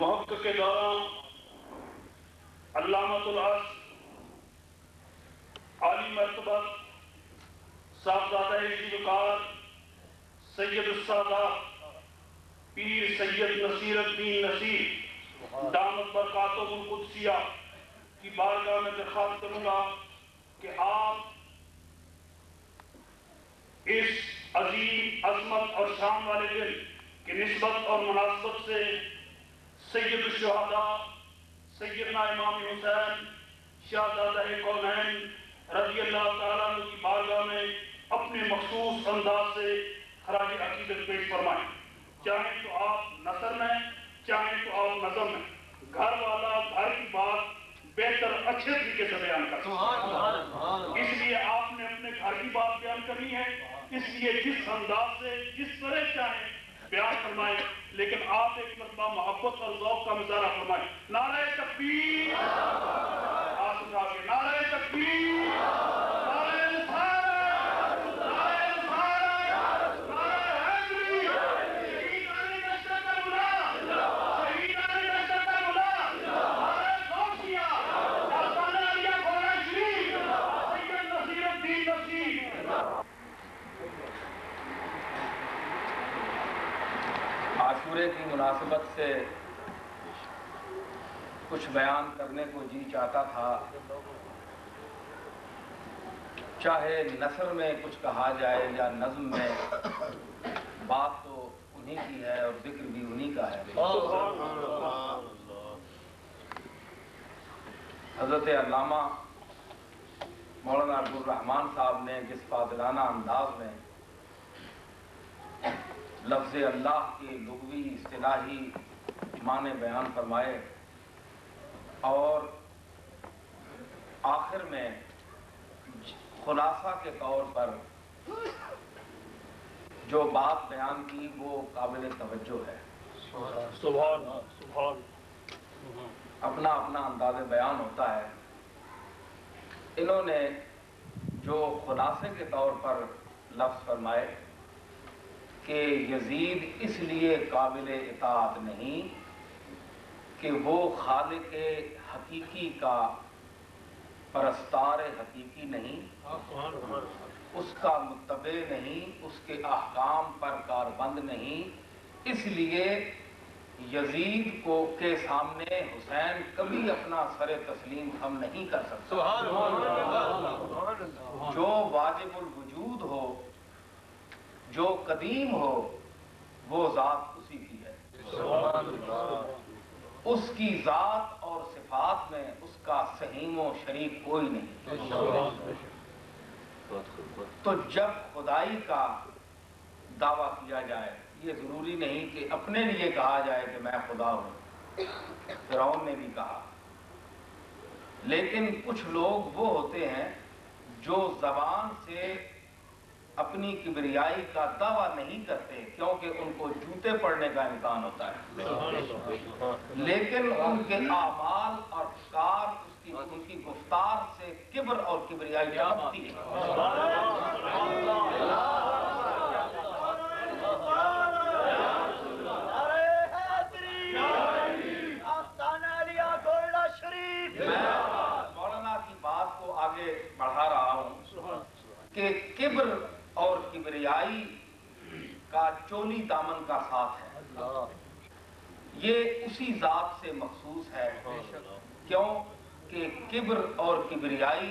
محقق کے دوران علامۃ العصر عالی مرتبہ صاحبزادہ وقار سید السادات پیر سید نصیر الدین نصیر دامت برکاتہ القدسیہ کی بارگاہ میں درخواست کروں گا کہ آپ اس عظیم عظمت اور شان والے دن کی نسبت اور مناسبت سے سید الشہداء سیدنا امام حسین شہزادہ کونین رضی اللہ تعالیٰ عنہ کی بارگاہ میں اپنے مخصوص انداز سے خراج عقیدت پیش فرمائیں، چاہیں تو آپ نثر میں چاہیں تو آپ نظم میں، گھر والا گھر کی بات بہتر اچھے طریقے سے بیان کر سکتے ہیں، اس لیے آپ نے اپنے گھر کی بات بیان کرنی ہے، اس لیے جس انداز سے جس طرح چاہیں بیان فرمائیں، لیکن آپ ایک مرتبہ محبت اور ذوق کا مظاہرہ فرمائیں۔ نعرہ تکبیر، آسن آگے، نعرہ تکبیر، نعرہ رسالت، نعرہ رسالت، نعرہ حیدری، شہید علی لشکر کربلا، شہید علی لشکر کربلا، نعرہ غوثیہ، آستانہ علیہ قرآن شریف، سید نصیر الدین نصیر۔ عاشورے کی مناسبت سے کچھ بیان کرنے کو جی چاہتا تھا، چاہے نثر میں کچھ کہا جائے یا نظم میں، بات تو انہی کی ہے اور ذکر بھی انہی کا ہے۔ حضرت علامہ مولانا عبدالرحمن صاحب نے جس فاضلانہ انداز میں لفظ اللہ کے لغوی اصطلاحی معنی بیان فرمائے اور آخر میں خلاصہ کے طور پر جو بات بیان کی وہ قابل توجہ ہے۔ سبحان اپنا اپنا انداز بیان ہوتا ہے۔ انہوں نے جو خلاصے کے طور پر لفظ فرمائے کہ یزید اس لیے قابل اطاعت نہیں کہ وہ خالق حقیقی کا پرستار حقیقی نہیں، اس کا متبع نہیں، اس کے احکام پر کاربند نہیں، اس لیے یزید کو کے سامنے حسین کبھی اپنا سر تسلیم خم نہیں کر سکتا۔ جو واجب الوجود ہو، جو قدیم ہو، وہ ذات اسی کی ہے، اس کی ذات اور صفات میں اس کا سہیم و شریک کوئی نہیں۔ تو جب خدائی کا دعویٰ کیا جائے، یہ ضروری نہیں کہ اپنے لیے کہا جائے کہ میں خدا ہوں، فرعون نے بھی کہا، لیکن کچھ لوگ وہ ہوتے ہیں جو زبان سے اپنی کبریائی کا دعویٰ نہیں کرتے کیونکہ ان کو جوتے پڑنے کا امکان ہوتا ہے، لیکن ان کے اعمال اور کار ان کی گفتار سے کبر اور کبریائی ٹپکتی ہے۔ میں مولانا کی بات کو آگے بڑھا رہا ہوں کہ کبر اور کبریائی کا چولی دامن کا ساتھ ہے، یہ اسی ذات سے مخصوص ہے، کیوں کہ کبر اور کبریائی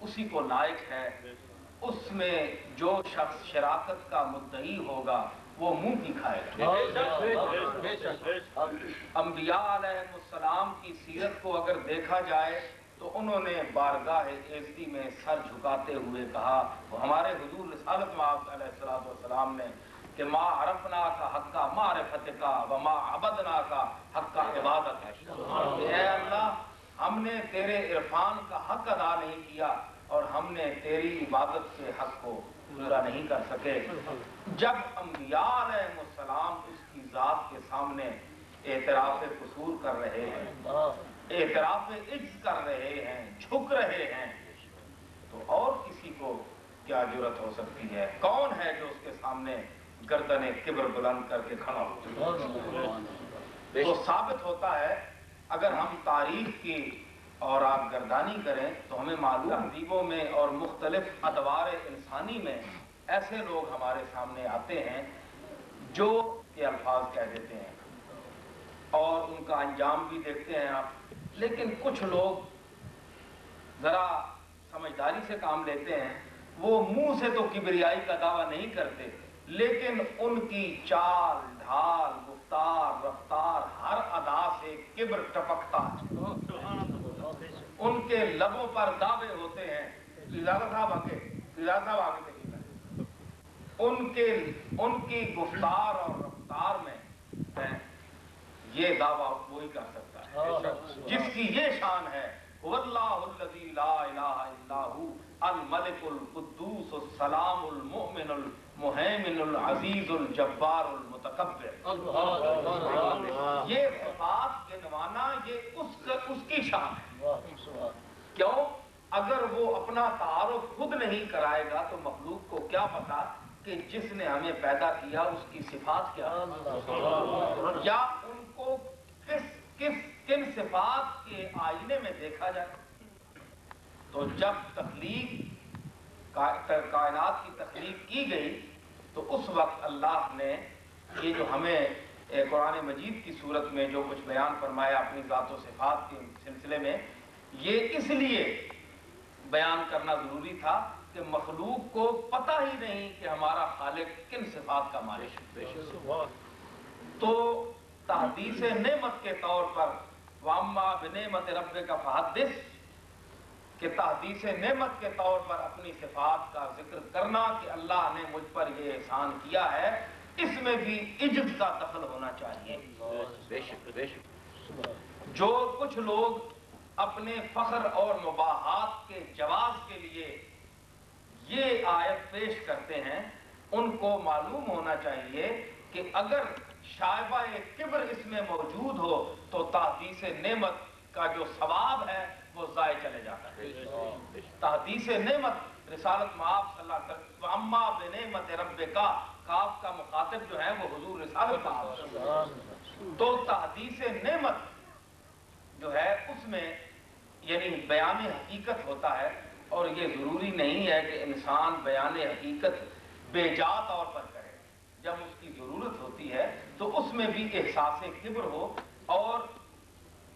اسی کو لائق ہے۔ اس میں جو شخص شراکت کا مدعی ہوگا وہ منہ کی کھائے گا۔ انبیاء علیہ السلام کی سیرت کو اگر دیکھا جائے تو انہوں نے بارگاہ ایزدی میں سر جھکاتے ہوئے کہا، وہ ہمارے حضور رسالت مآب علیہ السلام نے کہ ما عرفنا کا حق معرفت کا وما عبدنا کا حق عبادت ہے، کہ اے اللہ ہم نے تیرے عرفان کا حق ادا نہیں کیا اور ہم نے تیری عبادت کے حق کو پورا نہیں کر سکے۔ جب انبیاء علیہ السلام اس کی ذات کے سامنے اعتراف قصور کر رہے ہیں، اعتراف عجز کر رہے ہیں، جھک رہے ہیں، تو اور کسی کو کیا جرأت ہو سکتی ہے؟ کون ہے جو اس کے سامنے گردن کبر بلند کر کے کھڑا ہو؟ تو ثابت ہوتا ہے اگر ہم تاریخ کی اور آپ گردانی کریں تو ہمیں معلوم تہذیبوں میں اور مختلف ادوار انسانی میں ایسے لوگ ہمارے سامنے آتے ہیں جو یہ الفاظ کہہ دیتے ہیں اور ان کا انجام بھی دیکھتے ہیں آپ، لیکن کچھ لوگ ذرا سمجھداری سے کام لیتے ہیں، وہ منہ سے تو کبریائی کا دعویٰ نہیں کرتے لیکن ان کی چال ڈھال گفتار رفتار ہر ادا سے کبر ٹپکتا ہے، ان کے لبوں پر دعوے ہوتے ہیں۔ پیزادہ صاحب آگے، پیزادہ صاحب آگے ان کی گفتار اور رفتار میں یہ دعویٰ وہی کر سکتا ہے جس کی یہ شان ہے، واللہ الذی لا الہ الا ہو الملک القدوس السلام المؤمن المہیمن العزیز الجبار المتکبر۔ یہ صفات گنوانا یہ اس کی شان ہے۔ کیوں؟ اگر وہ اپنا تعارف خود نہیں کرائے گا تو مخلوق کو کیا پتا کہ جس نے ہمیں پیدا کیا اس کی صفات کیا ہے، یا ان کو کن صفات کے آئینے میں دیکھا جائے۔ تو جب کائنات کی تخلیق کی گئی تو اس وقت اللہ نے یہ جو ہمیں قرآن مجید کی صورت میں جو کچھ بیان فرمایا اپنی ذات و صفات کے سلسلے میں، یہ اس لیے بیان کرنا ضروری تھا کہ مخلوق کو پتہ ہی نہیں کہ ہمارا خالق کن صفات کا مالک ہے۔ تو تحدیث نعمت کے طور پر وَأَمَّا بِنِعْمَتِ رَبِّكَ فَحَدِّثْ، کہ تحدیث نعمت کے طور پر اپنی صفات کا ذکر کرنا کہ اللہ نے مجھ پر یہ احسان کیا ہے، اس میں بھی عجب کا دخل ہونا چاہیے۔ جو کچھ لوگ اپنے فخر اور مباحات کے جواز کے لیے یہ آیت پیش کرتے ہیں، ان کو معلوم ہونا چاہیے کہ اگر شائبہ کبر اس میں موجود ہو تو تحدیث نعمت کا جو ثواب ہے وہ ضائع چلے جاتا ہے۔ تحدیث نعمت رسالت مآب صلی اللہ علیہ وسلم، وَأَمَّا بِنِعْمَتِ رَبِّكَ، کاف کا مخاطب جو ہے وہ حضور رسالت مآب، تو تحدیث نعمت جو ہے اس میں یعنی بیان حقیقت ہوتا ہے، اور یہ ضروری نہیں ہے کہ انسان بیان حقیقت بے جا طور پر کرے۔ جب اس کی ضرورت ہوتی ہے تو اس میں بھی احساس کبر ہو اور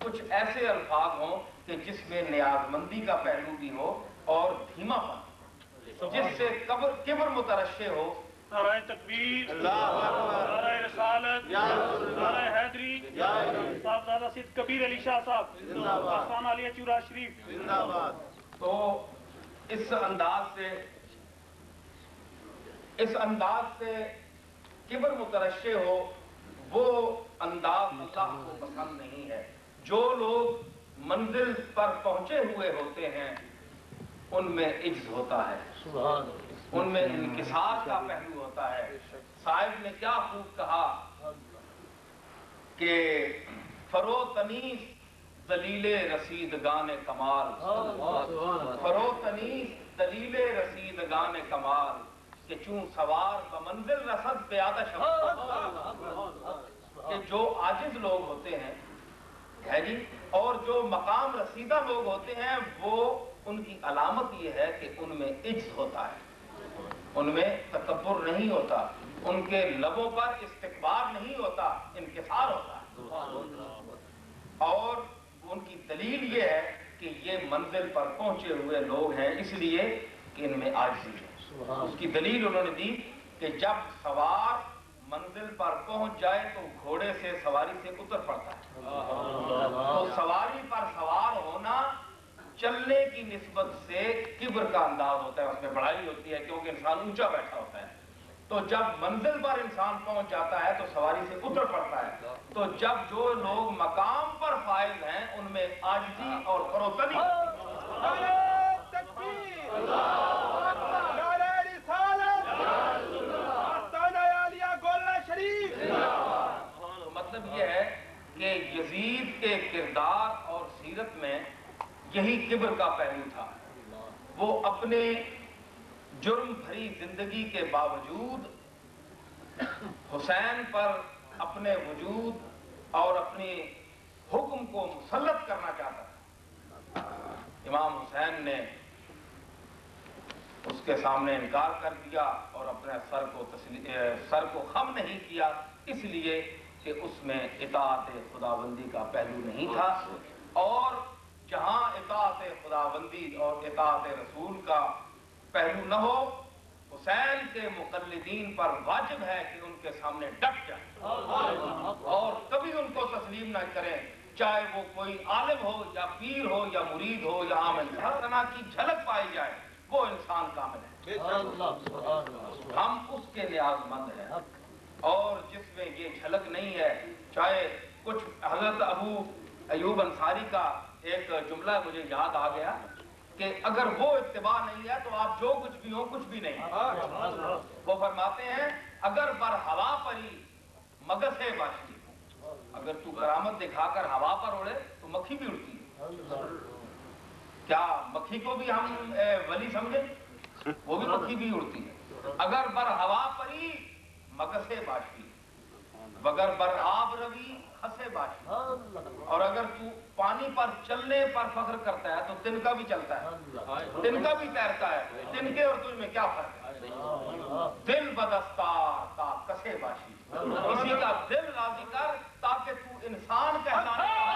کچھ ایسے الفاظ ہوں کہ جس میں نیاز مندی کا پہلو بھی ہو اور دھیما پن، جس سے کبر مترشح ہو۔ نعرہ تکبیر، نعرہ رسالت، نعرہ حیدری، صاحبزادہ سید کبیر علی شاہ صاحب، آستانہ علیہ چورا شریف۔ تو اس انداز سے کبر مترشح ہو، وہ انداز اللہ کو پسند نہیں ہے۔ جو لوگ منزل پر پہنچے ہوئے ہوتے ہیں ان میں عجز ہوتا ہے، ان میں انکسار کا پہلو ہوتا ہے۔ صاحب نے کیا خوب کہا کہ فروتنیس دلیل رسیدگان کمال، فروتنیس دلیل رسیدگان کمال، کہ چون سوار بمنزل رسد پیادہ شمال، کہ جو عاجز لوگ ہوتے ہیں ہے جی، اور جو مقام رسیدہ لوگ ہوتے ہیں وہ ان کی علامت یہ ہے کہ ان میں عجز ہوتا ہے، ان میں تکبر نہیں ہوتا، ان کے لبوں پر استکبار نہیں ہوتا، انکسار ہوتا ہے۔ اور ان کی دلیل یہ ہے کہ یہ منزل پر پہنچے ہوئے لوگ ہیں اس لیے کہ ان میں عاجزی ہے۔ اس کی دلیل انہوں نے دی کہ جب سوار منزل پر پہنچ جائے تو گھوڑے سے سواری سے اتر پڑتا ہے، تو سواری پر سوار ہونا چلنے کی نسبت سے کبر کا انداز ہوتا ہے، اس میں بڑائی ہوتی ہے کیونکہ انسان اونچا بیٹھا ہوتا ہے۔ تو جب منزل پر انسان پہنچ جاتا ہے تو سواری سے اتر پڑتا ہے۔ تو جب جو لوگ مقام پر فائز ہیں ان میں عاجزی اور فروتنی، مطلب یہ ہے کہ یزید کے کردار اور سیرت میں یہی کبر کا پہلو تھا۔ وہ اپنے جرم بھری زندگی کے باوجود حسین پر اپنے وجود اور اپنی حکم کو مسلط کرنا چاہتا تھا۔ امام حسین نے اس کے سامنے انکار کر دیا اور اپنے سر کو خم نہیں کیا، اس لیے کہ اس میں اطاعت خداوندی کا پہلو نہیں تھا، اور جہاں اطاعت خداوندی اور اطاعت رسول کا پہلو نہ ہو، حسین کے مقلدین پر واجب ہے کہ ان کے سامنے ڈٹ جائیں اور کبھی ان کو تسلیم نہ کریں، چاہے وہ کوئی عالم ہو یا پیر ہو یا مرید ہو یا عام انسان، ہر طرح کی جھلک پائی جائے، وہ انسان کامل ہے، ہم اس کے نیاز مند ہیں، اور جس میں یہ جھلک نہیں ہے، چاہے کچھ حضرت ابو ایوب انصاری کا ایک جملہ مجھے یاد آ گیا کہ اگر وہ اتباع نہیں ہے تو آپ جو کچھ بھی ہو کچھ بھی نہیں۔ وہ فرماتے ہیں اگر بر ہوا پری مگسے باشی، اگر تو کرامت دکھا کر ہوا پر اڑے تو مکھی بھی اڑتی ہے، کیا مکھی کو بھی ہم ولی سمجھیں؟ وہ بھی مکھی بھی اڑتی ہے۔ اگر بر ہوا پری مگسے باشی، بگر بر آب روی خسے باشی، اور اگر تو پانی پر چلنے پر فخر کرتا ہے تو تنکا بھی چلتا ہے، تنکا بھی تیرتا ہے، تنکے اور تجھ میں کیا فرق ہے؟ دل بدستار تا کسے باشی، کسی کا دل راضی کر تاکہ تو انسان کہلانے کا۔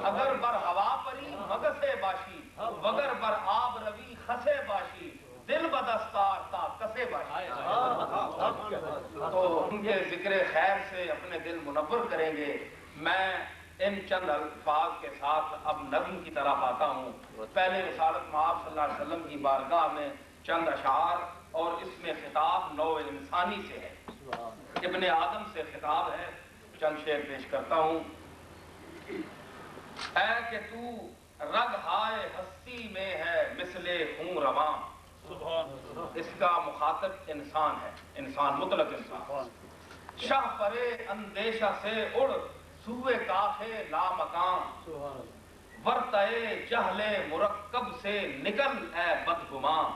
اگر بر ہوا پری مگسے باشی، وگر بر آب روی خسے باشی، دل بدستار تا کسے باشی۔ تو ان کے ذکر خیر سے اپنے دل منور کریں گے۔ میں ان چند الفاظ کے ساتھ اب نظم کی طرف آتا ہوں۔ پہلے رسالت مآب صلی اللہ علیہ وسلم کی بارگاہ میں چند اشعار، اور اس میں خطاب نوع انسانی سے ہے، ابن آدم سے خطاب ہے، چند شعر پیش کرتا ہوں۔ اے کہ تو رگ ہائے ہستی میں ہے مثل خون رواں، اس کا مخاطب انسان ہے، انسان مطلق انسان۔ شاہ پرے اندیشہ سے اڑ سوئے کاخے لامکان، ورتئے جہل مرکب سے نکل اے بدگمان،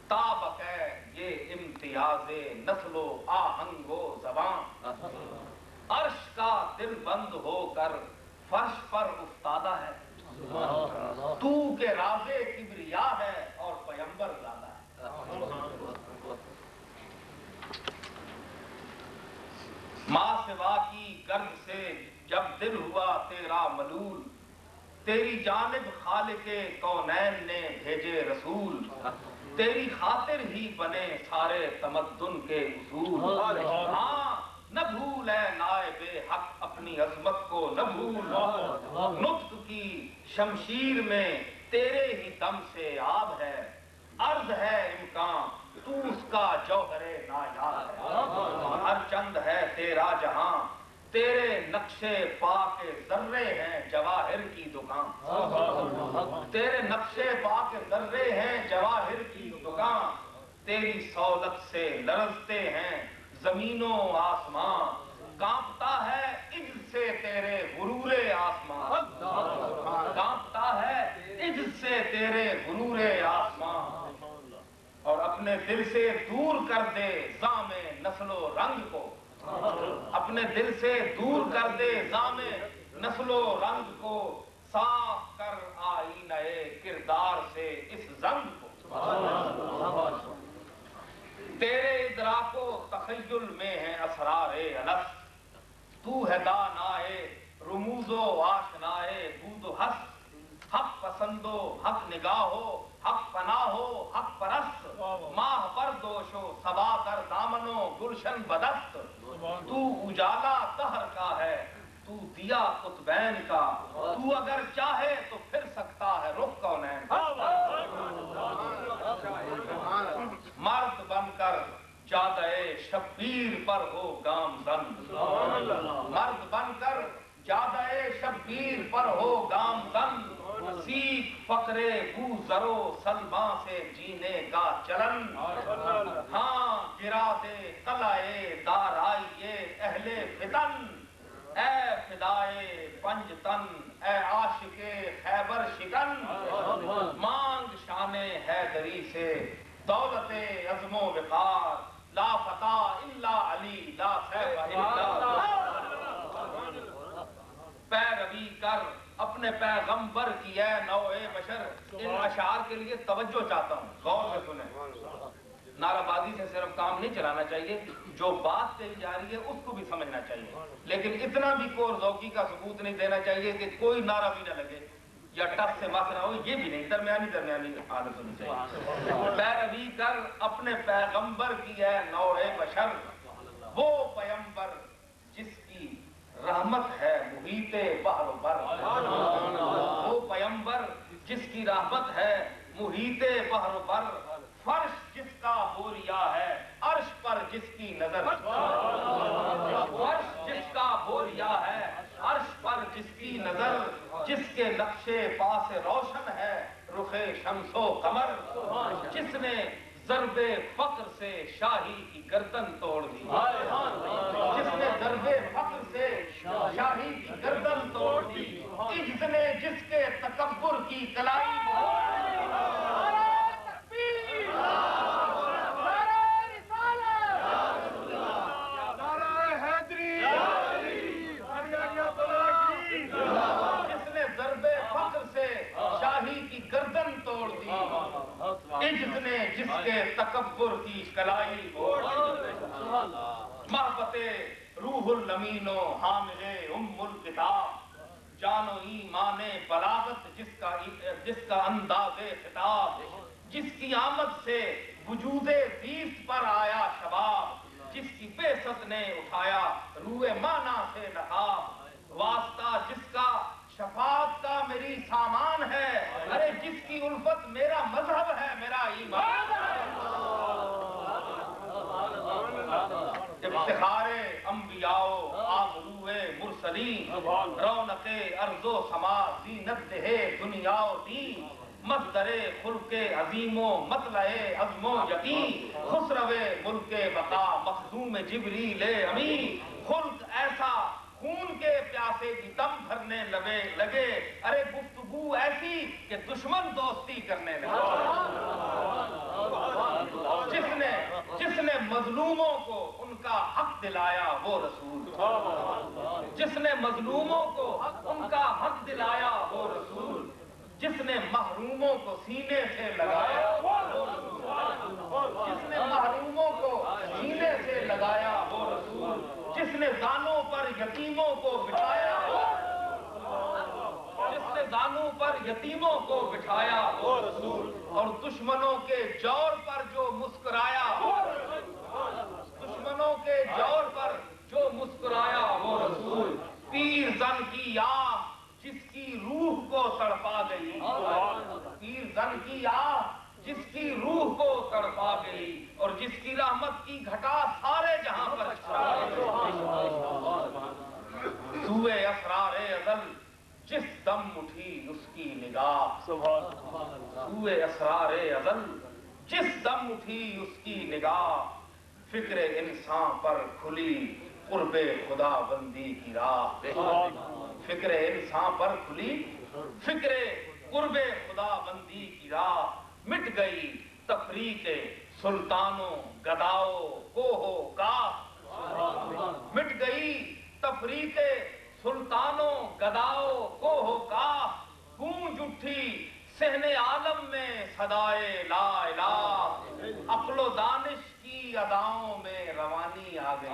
تابق ہے یہ امتیاز نسل و آہنگ و زبان، عرش کا دل بند ہو کر فرش پر افتادہ ہے، تو کے راز کبریا ہے اور پیمبر زادہ ہے۔ ماں سوا کی گرد سے جب دل ہوا تیرا ملول، تیری جانب خالق کونین نے بھیجے رسول، تیری خاطر ہی بنے سارے تمدن کے اصول۔ ہاں نہ بھول اے نائب حق اپنی عظمت کو نہ بھول، نطق کی شمشیر میں تیرے ہی دم سے آب ہے، عرض ہے امکان تو اس کا جوہر نایاب ہے، ہر چند ہے تیرا جہاں تیرے نقشے پا کے ذرے ہیں جواہر کی دکان، تیرے نقشے پا کے ذرے ہیں جواہر کی دکان، تیری سولت سے لرزتے ہیں زمین و آسمان، کانپتا ہے عجز سے تیرے غرور آسمان، کانپتا ہے عجز سے تیرے غرور آسمان، اور اپنے دل سے دور کر دے زام نسل و رنگ کو، اپنے دل سے دور کر دے زام نسل و رنگ کو، صاف کر آئینہ کردار سے اس زنگ کو، تیرے ادراک و تخیل میں ہے اسرار الف، تو ہے دانائے رموز و آشنائے بود و حس، حق پسند و حق نگاہ ہو حق پناہ ہو حق پرست، ماہ پر دوش و صبا در دامن و گلشن بدست، تو اجالا دہر کا ہے تو دیا قطبین کا، تو اگر چاہے تو پھر سکتا ہے رخ کونین کا، مرد بن کر جادہ شبیر پر ہو گامزن، مرد بن کر جادہ شبیر پر ہو گامزن، سیکھ فقر بو زرو سلما سے جینے کا چلن، ہاں گرا دے قلعے دارائیے اہل فتن، اے فدائے پنجتن اے عاشق خیبر شکن، مانگ شان حیدری سے دولت عزم و وقار، لا فتح الا علی لا سیف الا پیروی کر اپنے پیغمبر کی اے نوع بشر. ان اشعار کے لیے توجہ چاہتا ہوں، غور سے سنیں. نعرہ بازی سے صرف کام نہیں چلانا چاہیے، جو بات کہی جا رہی ہے اس کو بھی سمجھنا چاہیے، لیکن اتنا بھی کور ذوقی کا ثبوت نہیں دینا چاہیے کہ کوئی نعرہ بھی نہ لگے یا ٹس سے مس نہ ہو، یہ بھی نہیں. درمیانی حالت ہونی چاہیے. پیروی کر اپنے پیغمبر کی اے نوع بشر، وہ پیغمبر جس کی رحمت ہے محیط بحر و بر. وہ پیغمبر جس کی رحمت ہے محیط بحر و بر. فرش جس کا بوریا ہے عرش پر جس کی نظر. فرش جس کا بوریا ہے عرش پر جس کی نظر. جس کے نقشے پاس روشن ہے رخ شمس و قمر. جس نے ضرب فقر سے شاہی کی گردن توڑ دی. جس نے ضرب فقر سے شاہی کی گردن توڑ دی. عجز نے جس کے تکبر کی کلائی گردن توڑ دی. عجز نے جس کے تکبر کی کلائی توڑ دی. محبت روح الامین و حامل الکتاب. جان و ایمان بلاغت جس کا انداز خطاب. جس کی آمد سے وجود زیست پر آیا شباب. جس کی بعثت نے اٹھایا روح مانا سے نقاب. واسطہ جس کا شفاعت کا میری سامان ہے. ارے جس کی الفت میرا مذہب ہے میرا ایمان. افتخار انبیاء آمرو مرسلین. رونق ارض و سما زینت دہ دنیا و دین. مصدر خلق عظیم و مطلع عزم و یقین. خسرو ملک بقا مخدوم جبریل امین. خلق ایسا خون کے پیاسے کی دم بھرنے لگے. ارے گفتگو ایسی کہ دشمن دوستی کرنے لگے. جس نے مظلوموں کو ان کا حق دلایا وہ رسول. جس نے مظلوموں کو ان کا حق دلایا وہ رسول. جس نے محروموں کو سینے سے لگایا وہ رسول. جس نے محروموں کو سینے سے لگایا وہ رسول. جس نے دانوں پر یتیموں کو بٹھایا. جس نے دانوں پر یتیموں کو بٹھایا وہ رسول. اور دشمنوں کے جور پر جو مسکرایا. دشمنوں کے جور پر جو مسکرایا وہ رسول. پیر زن کی آہ جس کی روح کو تڑپا گئی. پیر زن کی آہ جس کی روح کو تڑپا گئی. اور جس کی رحمت کی گھٹا سارے جہاں پر چھا گئی. سوئے اسرار ازل جس دم اٹھی اس کی نگاہ. سوئے اسرار ازل جس دم اٹھی اس کی نگاہ. فکر انسان پر کھلی قرب خدا بندی کی راہ. فکر انسان پر کھلی فکر قرب خدا بندی کی راہ. مٹ گئی تفریق سلطانوں گداؤ کوہو کاہ. مٹ گئی تفریق سلطانوں گداؤ کوہو کاہ. گونج اٹھی صحن عالم میں صدائے لا الہ. عقل و دانش کی اداؤں میں روانی آ گئی.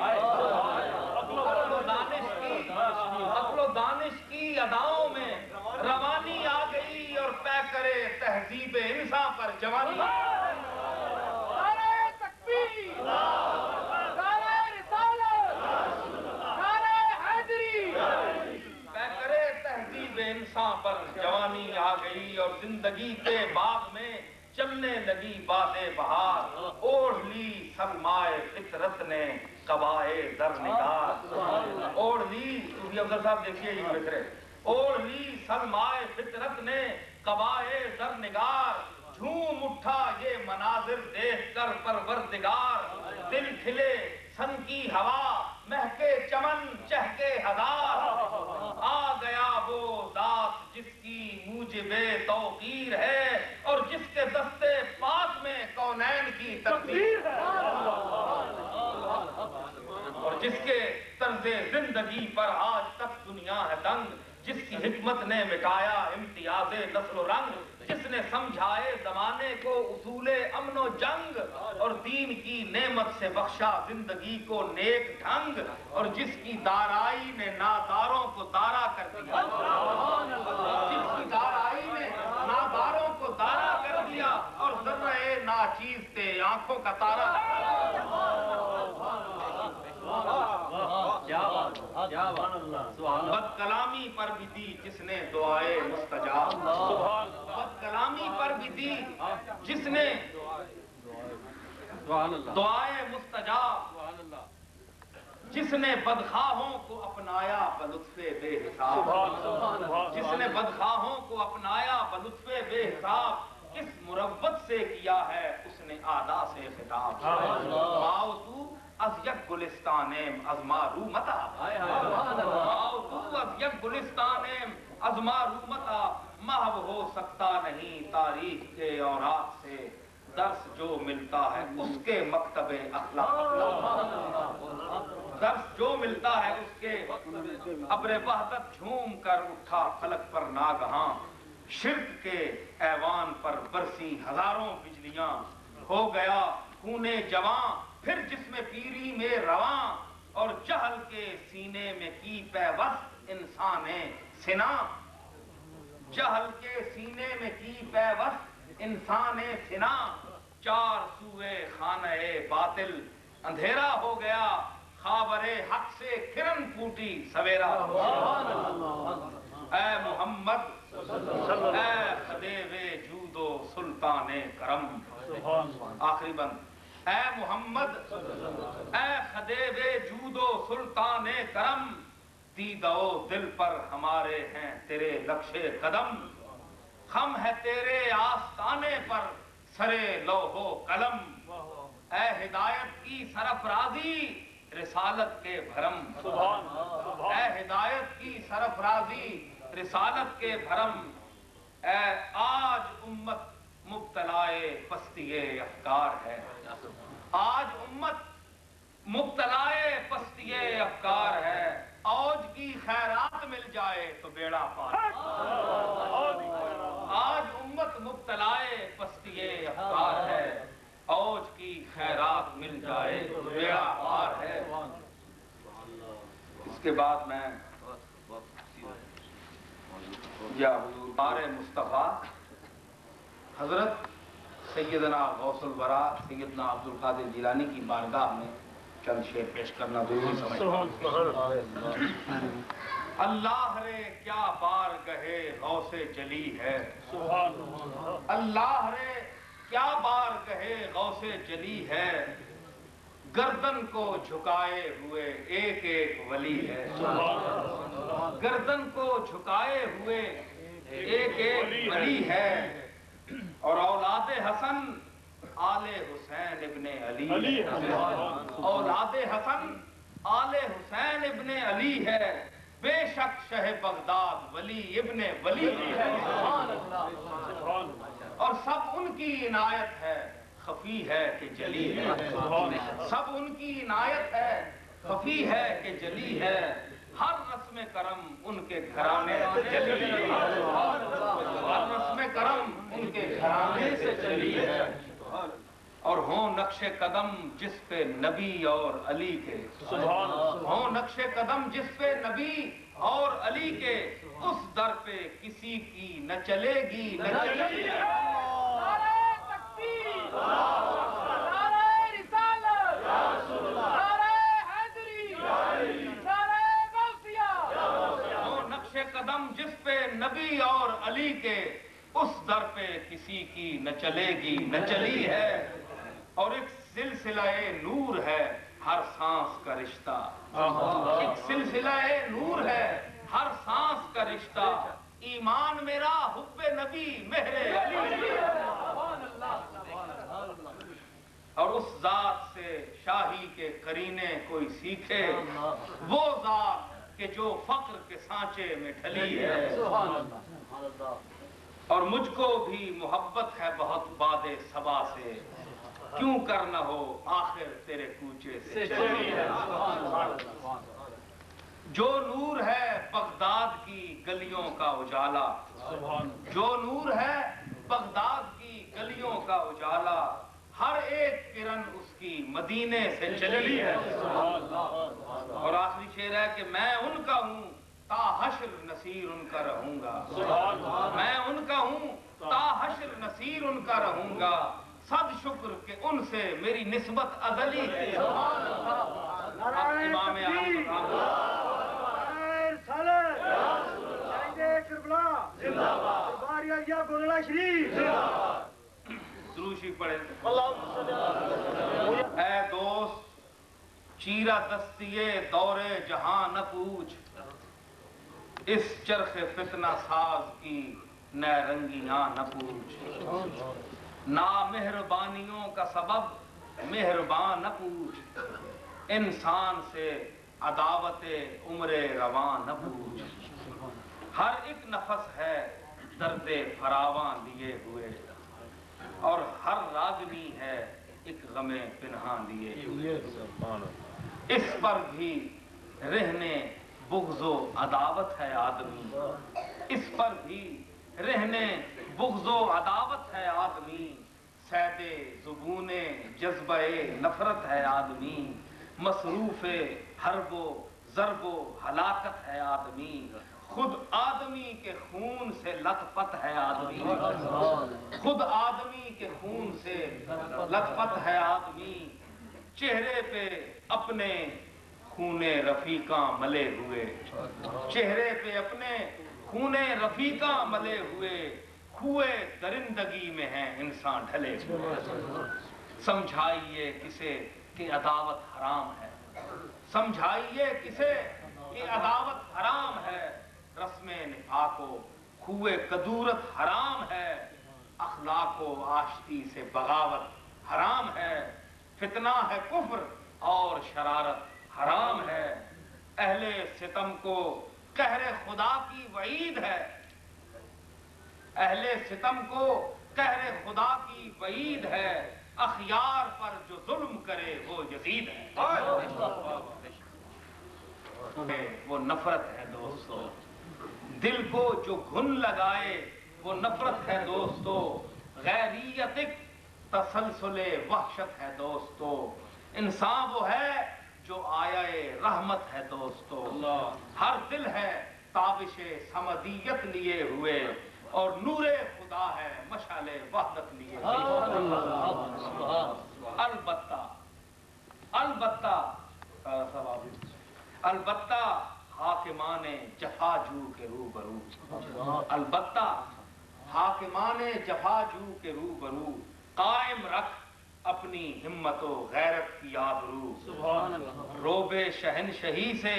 عقل و دانش کی اداؤں میں روانی آ گئی. اور پے کرے تہذیب انسان پر جوانی. نعرہ تکبیر، نعرہ رسالت، نعرہ حیدری. پے کرے تہذیب انسان پر جوانی آ گئی. اور زندگی کے باغ میں چلنے لگی باد بہار. اوڑھ لی سلمائے فطرت نے قبائے زر نگار. اوڑھ لی صوفی افضل صاحب دیکھیے یہ فکرے. اوڑھ لی سلمائے فطرت نے قبائے زر نگار. جھوم اٹھا یہ مناظر دیکھ کر پروردگار. دل کھلے سن کی ہوا مہکے چمن چہکے ہزار. آ گیا وہ ذات جس کی موجب توقیر ہے. اور جس کے دستے پاک میں کونین کی تقدیر ہے. جس کے طرز زندگی پر آج تک دنیا ہے دنگ، جس کی حکمت نے مٹایا امتیاز نسل و رنگ، جس نے سمجھائے زمانے کو اصول امن و جنگ، اور دین کی نعمت سے بخشا زندگی کو نیک ڈھنگ، اور جس کی دارائی نے ناداروں کو دارا کر دیا، جس کی دارائی نے ناداروں کو دارا کر دیا، اور ذرہ ناچیز تے آنکھوں کا تارا۔ بد کلامی پر بھی دی جس نے دعائے مستجاب، بد کلامی پر بھی دی جس نے دعائے مستجاب، جس نے بدخواہوں کو اپنایا بلطف بے حساب، جس نے بدخواہوں کو اپنایا بلطف بے حساب، اس مروت سے کیا ہے اس نے آدا سے خطاب۔ آؤ تو از یک گلستانیم از مارو متا، آؤ تو از یک گلستانیم از مارو متا، محو ہو سکتا نہیں تاریخ کے اوراق سے، درس جو ملتا ہے اس کے مکتب اخلاق، درس جو ملتا ہے اس کے ابر وحدت جھوم کر اٹھا فلک پر ناگہاں، شرک کے ایوان پر برسی ہزاروں بجلیاں، ہو گیا خون جواں پھر جسم پیری میں رواں، اور جہل کے سینے میں کی پیوست انسان سنا، جہل کے سینے میں کی پیوست انسان سنا، چار سوئے خانہ باطل اندھیرا ہو گیا، خاور حق سے کرن پھوٹی سویرا۔ اے محمد اے خدیو جود و سلطان کرم، آخری بند، اے محمد اے خدیو جود و سلطان کرم، دیدہ و دل پر ہمارے ہیں تیرے نقش قدم، خم ہے تیرے آستانے پر سرے لوح و قلم، اے ہدایت کی سرفرازی رسالت کے بھرم، اے ہدایت کی سرفرازی رسالت کے بھرم، اے آج امت مبتلائے پستی افکار ہے، آج امت مبتلائے پستی افکار ہے، اوج کی خیرات مل جائے تو بیڑا پار، آج امت مبتلائے پستی افکار ہے، اوج کی خیرات مل جائے تو بیڑا پار ہے۔ اس کے بعد میں یا حضور بار مصطفیٰ حضرت سیدنا غوث الورا سیدنا عبد القادر جیلانی کی بارگاہ میں چند شعر پیش کرنا ضروری سمجھتا ہوں۔ اللہ رے کیا بارگاہ غوث جلی ہے، اللہ رے کیا بارگاہ غوث جلی ہے، گردن کو جھکائے ہوئے ایک ایک ولی ہے، گردن کو جھکائے ہوئے ایک ایک ولی ہے، اور اولاد حسن آل حسین ابن علی ہے، اولاد حسن آل حسین ابن علی ہے، بے شک شہ بغداد ولی ابن ولی ہے، اور سب ان کی عنایت ہے خفی ہے کہ جلی ہے، سب ان کی عنایت ہے خفی ہے کہ جلی ہے، ہر رسم کرم ان کے گھرانے سے چلی ہے، ہر رسم کرم ان کے گھرانے سے چلی ہے، اور ہوں نقش قدم جس پہ نبی اور علی کے، ہوں نقش قدم جس پہ نبی اور علی کے، اس در پہ کسی کی نہ چلے گی نہ چلے گی۔ قدم جس پہ نبی اور علی کے، اس در پہ کسی کی نہ چلے گی نہ چلی ہے، اور ایک سلسلہ نور ہے ہر سانس کا رشتہ، ایک سلسلہ نور ہے ہر سانس کا رشتہ، ایمان میرا حب نبی مہر علی، اور اس ذات سے شاہی کے قرینے کوئی سیکھے، وہ ذات کہ جو فقر کے سانچے میں ڈھلی ہے، اور مجھ کو بھی محبت ہے بہت باد صبا سے، کیوں کر نہ ہو آخر تیرے کوچے سے چلی ہے۔ جو نور ہے بغداد کی گلیوں کا اجالا، جو نور ہے بغداد کی گلیوں کا اجالا، ہر ایک کرن اس کی مدینے سے چلی ہے۔ اور آخری شعر ہے کہ میں ان کا ہوں تا حشر نصیر ان کا رہوں گا، میں ان کا ہوں تا حشر نصیر ان کا رہوں گا، صد شکر کہ ان سے میری نسبت ازلی تھی۔ امام دروشی پڑھے۔ اے دوست چیرہ دستیے دور جہاں نہ پوچھ، اس چرخ فتنہ ساز کی نہ رنگیاں نہ پوچھ، نا مہربانیوں کا سبب مہربان نہ پوچھ، انسان سے عداوت عمر رواں نہ پوچھ، ہر ایک نفس ہے درد فراواں لیے ہوئے، اور ہر راگنی ہے ایک غم پنہاں لیے ہوئے، اس پر بھی رہنے بغض و عداوت ہے آدمی، اس پر بھی رہنے بغض و عداوت ہے آدمی، صید زبون جذبہ نفرت ہے آدمی، مصروف حرب و ضرب و ہلاکت ہے آدمی، خود آدمی کے خون سے لت پت ہے آدمی، خود آدمی کے خون سے لت پت ہے آدمی، چہرے پہ اپنے خون رفیقاں ملے ہوئے، چہرے پہ اپنے خون رفیقاں ملے ہوئے، کھوئے درندگی میں ہیں انسان ڈھلے ہوئے، سمجھائیے کسے کہ عداوت حرام ہے، سمجھائیے کسے کہ عداوت حرام ہے، رسم نفاق و خوئے کدورت حرام ہے، اخلاق و آشتی سے بغاوت حرام ہے، فتنہ ہے کفر اور شرارت حرام ہے، اہل ستم کو قہر خدا کی وعید ہے، اہل ستم کو قہر خدا کی وعید ہے، اخیار پر جو ظلم کرے وہ یزید ہے، وہ نفرت ہے دوستو، دل کو جو گھن لگائے وہ نفرت ہے دوستو، غیریت ایک تسلسل وحشت ہے دوستو، انسان وہ ہے جو آیا رحمت ہے دوستو، ہر دل ہے تابش صمدیت لیے ہوئے، اور نور خدا ہے مشعل وحدت لیے ہوئے، البتہ البتہ حاکمان جفاجو کے روبرو، البتہ حاکمان جفاجو کے روبرو، قائم رکھ اپنی ہمت و غیرت کی آبرو، روب شہنشہی سے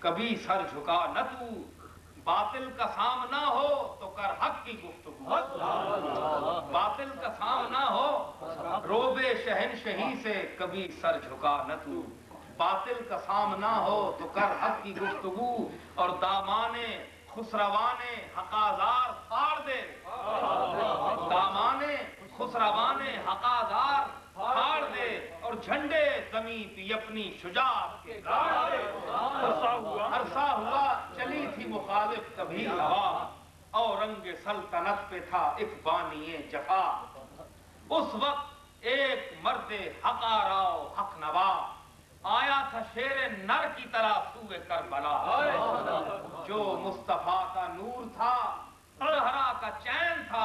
کبھی سر جھکا نہ تو، باطل کا سامنا ہو تو کر حق کی گفتگو، باطل کا سامنا ہو روب شہنشہی سے کبھی سر جھکا نہ تو، باطل کا سامنا ہو تو کر حق کی گفتگو، اور دامان خسروان حقازار پھاڑ دے، دامان خسروان حقازار پھاڑ دے، اور جھنڈے زمین پہ اپنی شجاعت کے گاڑ دے، عرصہ ہوا چلی تھی مخالف کبھی ہوا، اور رنگ سلطنت پہ تھا ایک بانی جفا، اس وقت ایک مرد حق آراؤ حق نوا، آیا تھا شیر نر کی طرح سوئے کربلا، جو مصطفیٰ کا نور تھا زہرا کا چین تھا،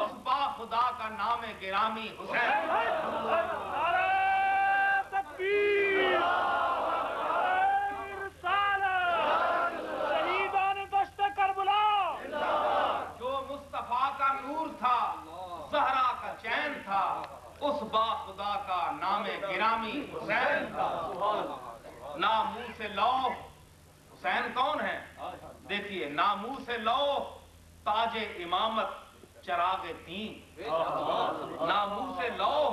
اس با خدا کا نام گرامی حسین، جو مصطفیٰ کا نور تھا زہرا کا چین تھا، اس با خدا کا نام گرامی حسین تھا، ناموس لوح حسین کون ہے؟ دیکھیے ناموس لوح تاج امامت چراغ دین، ناموس لوح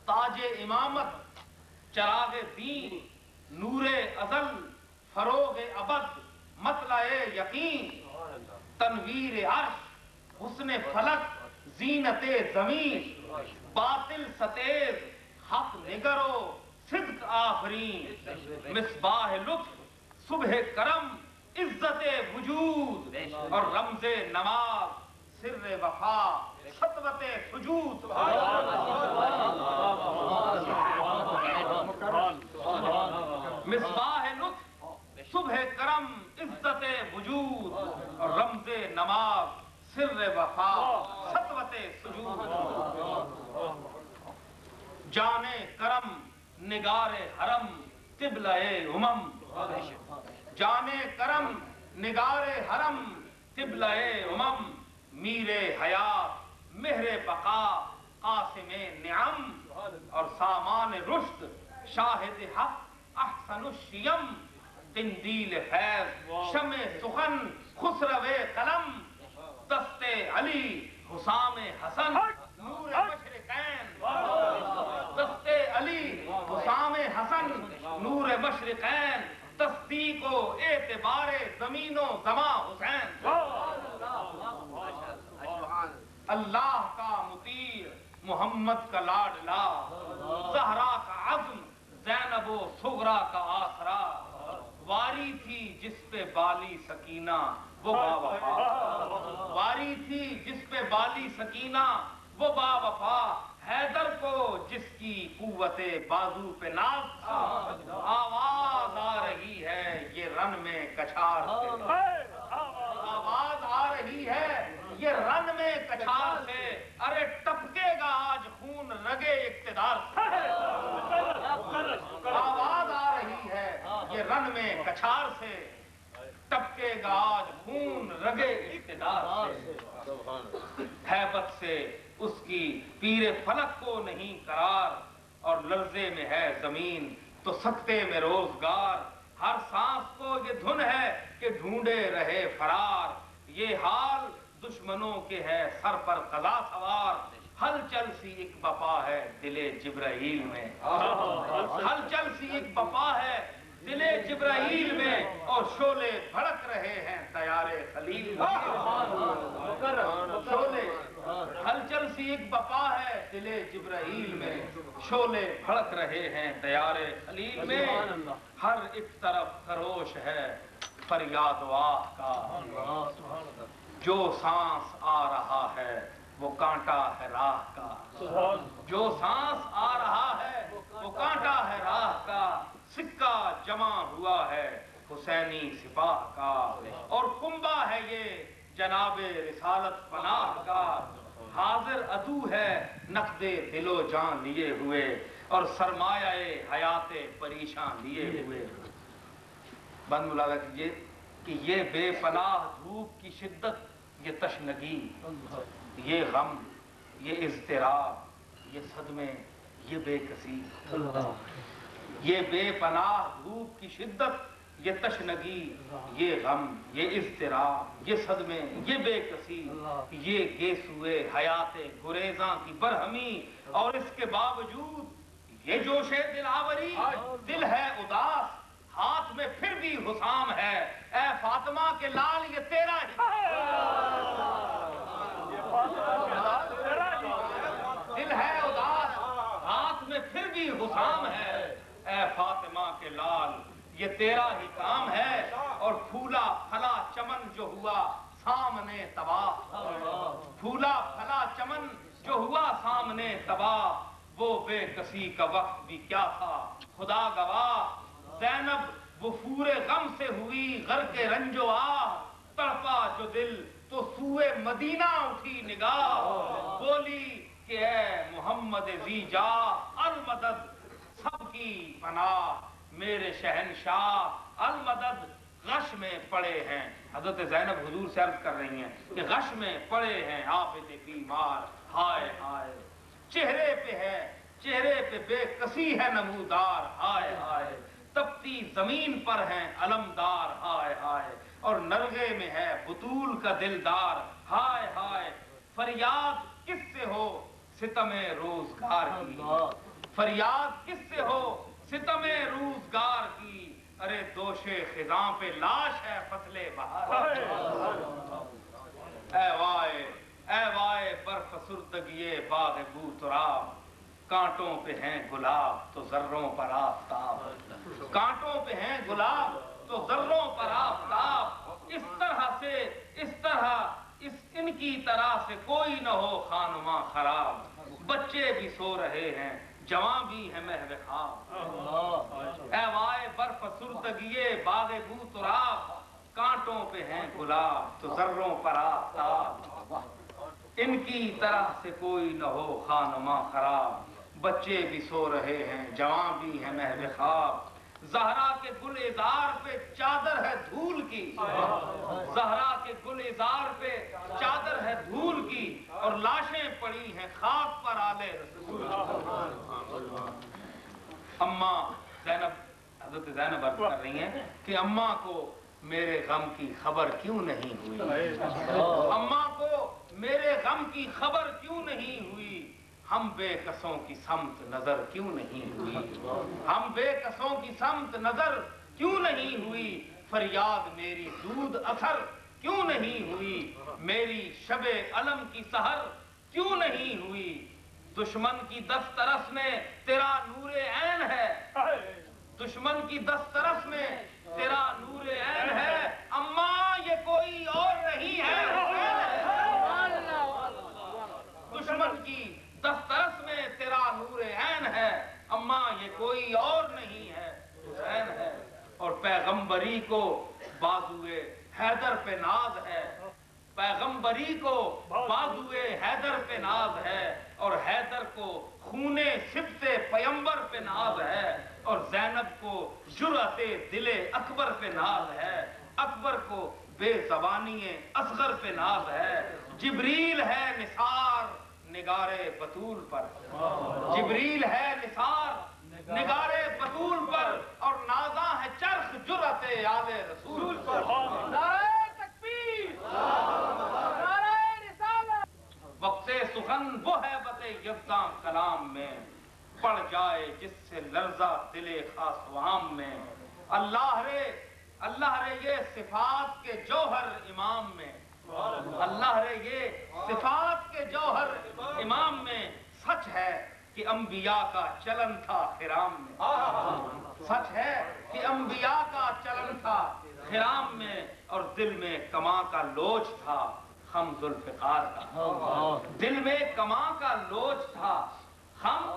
تاج امامت چراغ دین، نور ازل فروغ ابد مطلع یقین، تنویر عرش حسن فلک زینت زمین، باطل ستیز نگرو صدق آفرین مصباح لطف صبح کرم عزت وجود اور رمز نماز سر وفا سطوت سجود مصباح لطف صبح کرم عزت وجود اور رمز نماز سر وفا سطوت سجود جان کرم نگار حرم قبلہ امم جان کرم نگار حرم قبلہ امم میر حیات مہر بقا قاسم نعم اور سامان رشد شاہد حق احسن الشیم قندیل فیض شمع سخن خسرو قلم دست علی حسام حسن نور مشرقین دست علی حسام حسن نور مشرقین تصدیق و اعتبار زمین و زماں حسین اللہ کا مطیع محمد کا لاڈلا زہرا کا عزم زینب و صغرا کا آسرا واری تھی جس پہ بالی سکینہ وہ با وفا واری تھی جس پہ بالی سکینہ وہ با وفا حیدر کو جس کی قوت بازو پہ ناز تھا آواز آ رہی ہے یہ رن میں کچھار سے آواز آ رہی ہے یہ رن میں کچھار سے ارے ٹپکے گا آج خون رگے اقتدار سے آواز آ رہی ہے یہ رن میں کچھار سے ٹپکے گا آج خون رگے اقتدار سے ہیبت سے اس کی پیر فلک کو نہیں قرار اور لرزے میں ہے زمین تو سکتے میں روزگار ہر سانس کو یہ دھن ہے کہ ڈھونڈے رہے فرار یہ حال دشمنوں کے ہے سر پر قضا سوار ہلچل سی ایک بپا ہے دل جبرائیل میں ہلچل سی ایک بپا ہے دل جبرائیل میں اور شعلے بھڑک رہے ہیں دیار خلیل میں شعلے ہلچل سی ایک بپا ہے دل جبرائیل میں شعلے بھڑک رہے ہیں دیار خلیل میں ہر ایک طرف خروش ہے فریاد و آہ کا جو سانس آ رہا ہے وہ کانٹا ہے راہ کا جو سانس آ رہا ہے وہ کانٹا ہے راہ کا سکہ جمع ہوا ہے حسینی سپاہ کا اور کنبہ ہے یہ جناب رسالت پناہ کا حاضر عدو ہے نقد دل و جان لیے ہوئے اور سرمایہ حیات پریشان لیے ہوئے بند ملاحظہ کیجیے کہ یہ بے پناہ دھوپ کی شدت یہ تشنگی یہ غم یہ اضطراب یہ صدمے یہ بے کسی یہ بے پناہ دھوپ کی شدت یہ تشنگی یہ غم یہ اضطراب یہ صدمے یہ بے کسی یہ گیسوئے حیات گریزاں کی برہمی اور اس کے باوجود یہ جوش دل آوری دل ہے اداس ہاتھ میں پھر بھی حسام ہے اے فاطمہ کے لال یہ تیرا دل ہے اداس ہاتھ میں پھر بھی حسام ہے اے فاطمہ کے لال یہ تیرا ہی کام ہے اور پھولا پھلا چمن جو ہوا سامنے تباہ پھولا پھلا چمن جو ہوا سامنے تباہ وہ بے کسی کا وقت بھی کیا تھا خدا گواہ زینب وفور غم سے ہوئی غرق رنج و آہ تڑپا جو دل تو سوئے مدینہ اٹھی نگاہ بولی کہ اے محمد ذی جاہ المدد سب کی پناہ میرے شہنشاہ المدد غش میں پڑے ہیں حضرت زینب حضور سے عرض کر رہی ہیں کہ غش میں پڑے ہیں آفت بیمار ہائے ہائے چہرے پہ بے کسی ہے نمودار ہائے ہائے تپتی زمین پر ہیں علمدار ہائے ہائے اور نرغے میں ہے بطول کا دلدار ہائے ہائے فریاد کس سے ہو ستم روزگار کی فریاد کس سے ہو ستم روزگار کی ارے دوش خزاں پہ لاش ہے فصل بہار اے وائے برف سردگی باغ بو تراب کانٹوں پہ ہیں گلاب تو ذروں پر آفتاب، کانٹوں پہ ہیں گلاب تو ذروں پر آفتاب، اس طرح ان کی طرح سے کوئی نہ ہو خانماں خراب، بچے بھی سو رہے ہیں جوان بھی ہے محو خواب، اے وائے برف سردگیے باغ بو تراب، کانٹوں پہ ہیں گلاب تو ذروں پر آفتاب، ان کی طرح سے کوئی نہ ہو خانماں خراب، بچے بھی سو رہے ہیں جوان بھی ہے محو خواب، زہرا کے گلزار پہ چادر ہے دھول کی، زہرا کے گلزار پہ چادر ہے دھول کی، اور لاشیں پڑی ہیں خاک پر آلے رسول، اماں زینب، حضرت زینب عرض کر رہی ہیں کہ اماں کو میرے غم کی خبر کیوں نہیں ہوئی، اماں کو میرے غم کی خبر کیوں نہیں ہوئی، ہم بے کسوں کی سمت نظر کیوں نہیں ہوئی، ہم بے کسوں کی سمت نظر کیوں نہیں ہوئی، فریاد میری دودھ اثر کیوں نہیں ہوئی، میری شب علم کی سحر کیوں نہیں ہوئی، دشمن کی دسترس میں تیرا نور عین ہے، دشمن کی دسترس میں تیرا نور عین ہے، اماں یہ کوئی اور نہیں ہے، دشمن کی دسترس میں تیرا نور عین ہے، اماں یہ کوئی اور نہیں ہے، حسین ہے، اور پیغمبری کو بازوئے حیدر پہ ناز ہے، پیغمبری کو بازوئے حیدر پہ ناز ہے، اور حیدر کو خونے سبط پیمبر پہ ناز ہے، اور زینب کو جرأت دل اکبر پہ ناز ہے، اکبر کو بے زبانی اصغر پہ ناز ہے، جبریل ہے نثار نگارے بطول پر، جبریل ہے نثار نگارے بطول پر، اور نازاں ہے چرخ جرأت آل رسول پر، نعرہ تکبیر، نعرہ رسالت، وقت سخن وہ ہیبت یزداں کلام میں، پڑ جائے جس سے لرزہ دل خاصوام میں، اللہ رے یہ صفات کے جوہر امام میں، اللہ رے یہ صفات کے جوہر امام میں، سچ ہے کہ انبیاء کا چلن تھا خرام میں، سچ ہے کہ انبیاء کا چلن تھا خرام میں، اور دل میں کماں کا لوچ تھا خم ذوالفقار کا، دل میں کماں کا لوچ تھا خم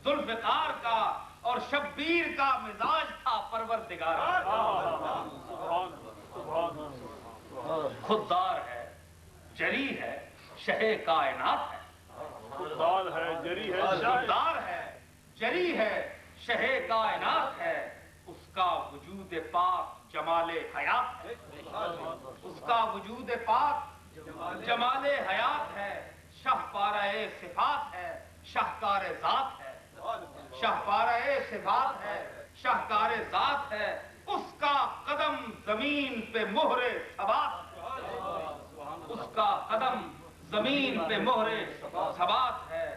ذوالفقار کا، اور شبیر کا مزاج تھا پروردگار کا، خوددار ہے جری ہے شہ کائنات ہے، خوددار ہے جری ہے، خوددار ہے جری ہے شہ کائنات ہے، اس کا وجود پاک جمال حیات ہے، اس کا وجود پاک جمال حیات ہے، شاہپارہ صفات ہے شاہکار ذات ہے، شاہپارہ صفات ہے شاہکار ذات ہے، اس کا قدم زمین پہ مہر ثبات ہے، اس کا قدم زمین پہ مہر ثبات ہے،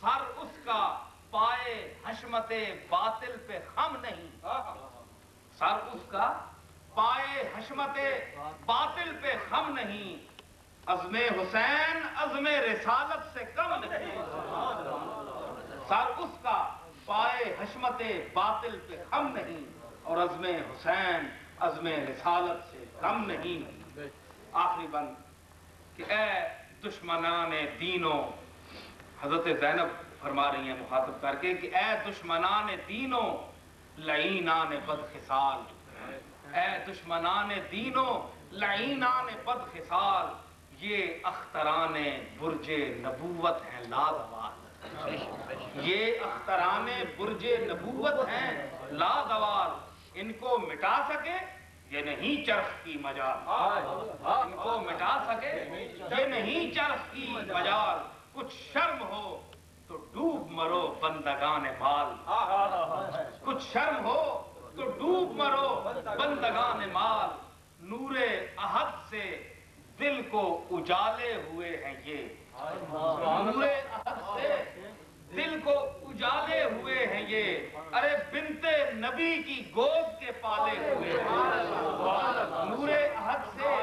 سر اس کا پائے حشمت باطل پہ خم نہیں، سر اس کا پائے حشمت باطل پہ خم نہیں، عزم حسین عزم رسالت سے کم نہیں، سر اس کا پائے حشمت باطل پہ خم نہیں، اور عزم حسین عزم رسالت سے کم نہیں۔ آخری بند کہ اے دشمنان دینوں، حضرت زینب فرما رہی ہیں مخاطب کر کے کہ اے دشمنان دینوں لعینان بدخصال، اے دشمنان دینوں لعینان بدخصال، یہ اختران برج نبوت ہیں لازوال، یہ اختران برج نبوت ہیں لازوال، ان کو مٹا سکے یہ نہیں چرخ کی مجال، ان کو مٹا سکے یہ نہیں چرخ کی مجال، کچھ شرم ہو تو ڈوب مرو بندگان مال، کچھ شرم ہو تو ڈوب مرو بندگان مال، نور احد سے دل کو اجالے ہوئے ہیں یہ، نور احد سے دل کو اجالے ہوئے ہیں یہ، ارے بنت نبی کی گود کے پالے ہوئے ہیں، نور احد سے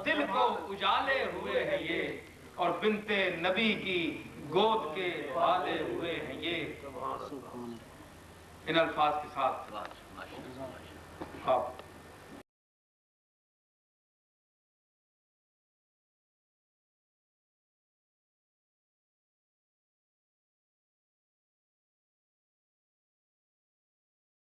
دل کو اجالے ہوئے ہیں یہ، اور بنت نبی کی گود کے پالے ہوئے ہیں یہ. ان الفاظ کے ساتھ